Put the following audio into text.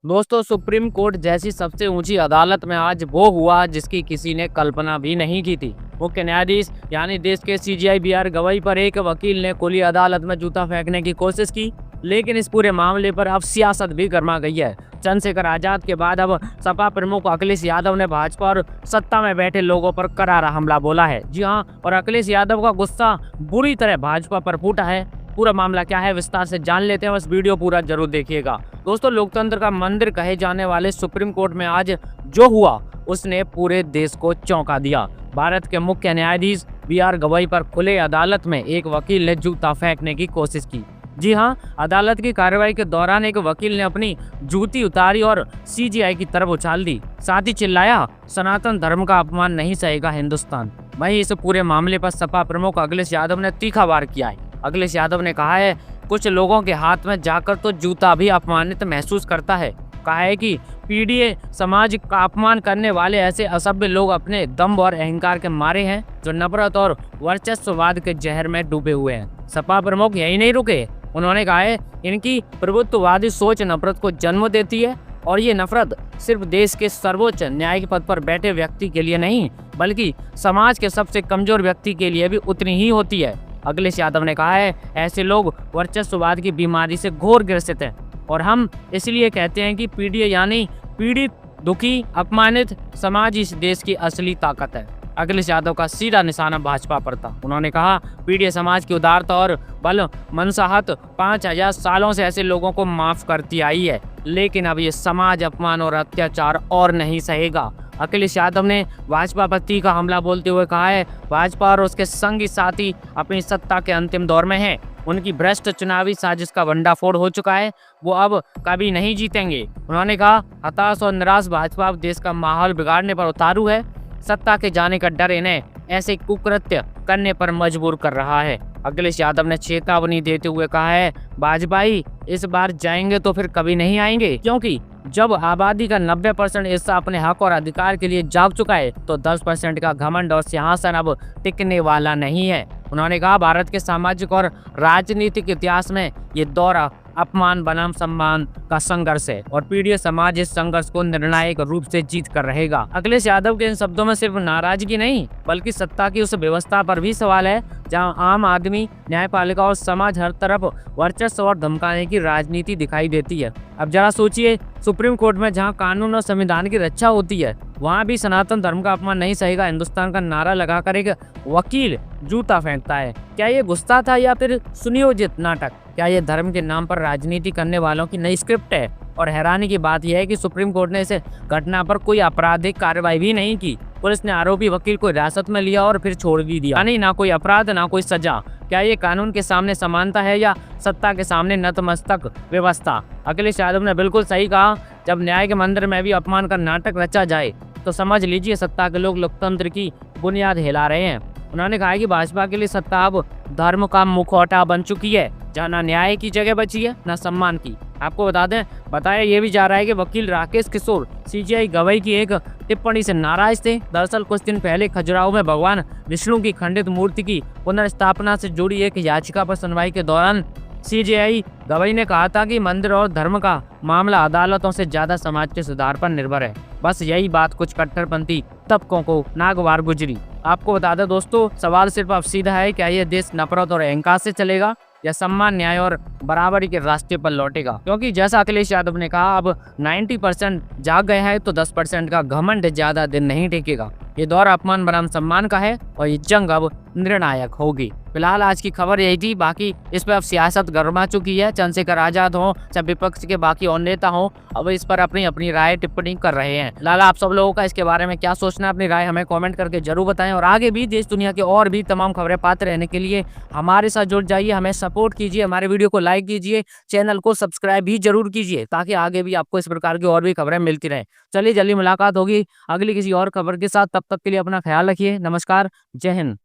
दोस्तों, supreme court जैसी सबसे ऊंची अदालत में आज वो हुआ जिसकी किसी ने कल्पना भी नहीं की थी। मुख्य न्यायाधीश यानी देश के सीजेआई बीआर गवई पर एक वकील ने खुली अदालत में जूता फेंकने की कोशिश की, लेकिन इस पूरे मामले पर अब सियासत भी गर्मा गई है। चंद्रशेखर आजाद के बाद अब सपा प्रमुख अखिलेश यादव ने भाजपा और सत्ता में बैठे लोगों पर करारा हमला बोला है। जी हाँ, और अखिलेश यादव का गुस्सा बुरी तरह भाजपा पर फूटा है। पूरा मामला क्या है विस्तार से जान लेते हैं, बस वीडियो पूरा जरूर देखिएगा। दोस्तों, लोकतंत्र का मंदिर कहे जाने वाले सुप्रीम कोर्ट में आज जो हुआ उसने पूरे देश को चौंका दिया। भारत के मुख्य न्यायाधीश बीआर गवई पर खुले अदालत में एक वकील ने जूता फेंकने की कोशिश की। जी हाँ, अदालत की कार्रवाई के दौरान एक वकील ने अपनी जूती उतारी और सीजीआई की तरफ उछाल दी। साथ ही चिल्लाया, सनातन धर्म का अपमान नहीं सहेगा हिंदुस्तान। वहीं इस पूरे मामले पर सपा प्रमुख अखिलेश यादव ने तीखा वार किया है। अखिलेश यादव ने कहा है, कुछ लोगों के हाथ में जाकर तो जूता भी अपमानित महसूस करता है। कहा है कि पीडीए समाज का अपमान करने वाले ऐसे असभ्य लोग अपने दम्भ और अहंकार के मारे हैं जो नफरत और वर्चस्ववाद के जहर में डूबे हुए हैं। सपा प्रमुख यही नहीं रुके, उन्होंने कहा है, इनकी प्रभुत्ववादी सोच नफरत को जन्म देती है और ये नफरत सिर्फ देश के सर्वोच्च न्यायिक पद पर बैठे व्यक्ति के लिए नहीं बल्कि समाज के सबसे कमजोर व्यक्ति के लिए भी उतनी ही होती है। अखिलेश यादव ने कहा है, ऐसे लोग वर्चस्ववाद की बीमारी से घोर ग्रसित हैं और हम इसलिए कहते हैं कि पीडीए यानी पीड़ित, दुखी, अपमानित समाज इस देश की असली ताकत है। अखिलेश यादव का सीधा निशाना भाजपा पर था। उन्होंने कहा, पीडीए समाज की उदारता और बल मनसाहत 5000 सालों से ऐसे लोगों को माफ करती आई है, लेकिन अब ये समाज अपमान और अत्याचार और नहीं सहेगा। अखिलेश यादव ने भाजपा पर तीखा हमला बोलते हुए कहा है, भाजपा और उसके संगी साथी अपनी सत्ता के अंतिम दौर में हैं। उनकी भ्रष्ट चुनावी साजिश का भंडाफोड़ हो चुका है, वो अब कभी नहीं जीतेंगे। उन्होंने कहा, हताश और निराश भाजपा अब देश का माहौल बिगाड़ने पर उतारू है। सत्ता के जाने का डर इन्हें ऐसे कुकृत्य करने पर मजबूर कर रहा है। अखिलेश यादव ने चेतावनी देते हुए कहा है, भाजपाई इस बार जाएंगे तो फिर कभी नहीं आएंगे, क्योंकि जब आबादी का 90% हिस्सा अपने हक और अधिकार के लिए जाग चुका है तो 10% का घमंड और सिंहासन अब टिकने वाला नहीं है। उन्होंने कहा, भारत के सामाजिक और राजनीतिक इतिहास में ये दौर अपमान बनाम सम्मान का संघर्ष है और पीडीए समाज इस संघर्ष को निर्णायक रूप से जीत कर रहेगा। अखिलेश यादव के इन शब्दों में सिर्फ नाराजगी नहीं बल्कि सत्ता की उस व्यवस्था पर भी सवाल है जहां आम आदमी, न्यायपालिका और समाज हर तरफ वर्चस्व और धमकाने की राजनीति दिखाई देती है। अब जरा सोचिए, सुप्रीम कोर्ट में जहां कानून और संविधान की रक्षा होती है वहां भी सनातन धर्म का अपमान नहीं सहेगा हिंदुस्तान का नारा लगाकर एक वकील जूता फेंकता है। क्या ये गुस्सा था या फिर सुनियोजित नाटक? क्या ये धर्म के नाम पर राजनीति करने वालों की नई स्क्रिप्ट है? और हैरानी की बात यह है कि सुप्रीम कोर्ट ने इस घटना पर कोई आपराधिक कार्रवाई भी नहीं की। पुलिस ने आरोपी वकील को हिरासत में लिया और फिर छोड़ भी दिया। यानी ना कोई अपराध ना कोई सजा। क्या ये कानून के सामने समानता है या सत्ता के सामने नतमस्तक व्यवस्था? अखिलेश यादव ने बिल्कुल सही कहा, जब न्याय के मंदिर में भी अपमान का नाटक रचा जाए तो समझ लीजिए सत्ता के लोग लोकतंत्र की बुनियाद हिला रहे हैं। उन्होंने कहा कि भाजपा के लिए सत्ता अब धर्म का मुखौटा बन चुकी है, जहाँ ना न्याय की जगह बची है ना सम्मान की। आपको बताया ये भी जा रहा है कि वकील राकेश किशोर सीजीआई गवई की एक टिप्पणी से नाराज थे। दरअसल कुछ दिन पहले खजुराहो में भगवान विष्णु की खंडित मूर्ति की पुनर्स्थापना से जुड़ी एक याचिका पर सुनवाई के दौरान सीजीआई गवई ने कहा था कि मंदिर और धर्म का मामला अदालतों से ज्यादा समाज के सुधार पर निर्भर है। बस यही बात कुछ कट्टरपंथी तबकों को नागवार गुजरी। आपको बता दें दोस्तों, सवाल सिर्फ अब सीधा है, क्या ये देश नफरत और अहंकार से चलेगा या सम्मान, न्याय और बराबरी के रास्ते पर लौटेगा? क्योंकि जैसा अखिलेश यादव ने कहा, अब 90% जाग गए हैं तो 10% का घमंड ज्यादा दिन नहीं टिकेगा। ये दौर अपमान बनाम सम्मान का है और ये जंग अब निर्णायक होगी। फिलहाल आज की खबर यही थी, बाकी इस पर अब सियासत गर्मा चुकी है। चंद्रशेखर आजाद हो चाहे विपक्ष के बाकी और नेता हो, अब इस पर अपनी अपनी राय टिप्पणी कर रहे हैं। फिलहाल आप सब लोगों का इसके बारे में क्या सोचना है, अपनी राय हमें कमेंट करके जरूर बताएं और आगे भी देश दुनिया के और भी तमाम खबरें पाते रहने के लिए हमारे साथ जुड़ जाइए, हमें सपोर्ट कीजिए, हमारे वीडियो को लाइक कीजिए, चैनल को सब्सक्राइब भी जरूर कीजिए ताकि आगे भी आपको इस प्रकार की और भी खबरें मिलती रहे। चलिए, जल्दी मुलाकात होगी अगली किसी और खबर के साथ। तब तक के लिए अपना ख्याल रखिए। नमस्कार, जय हिंद।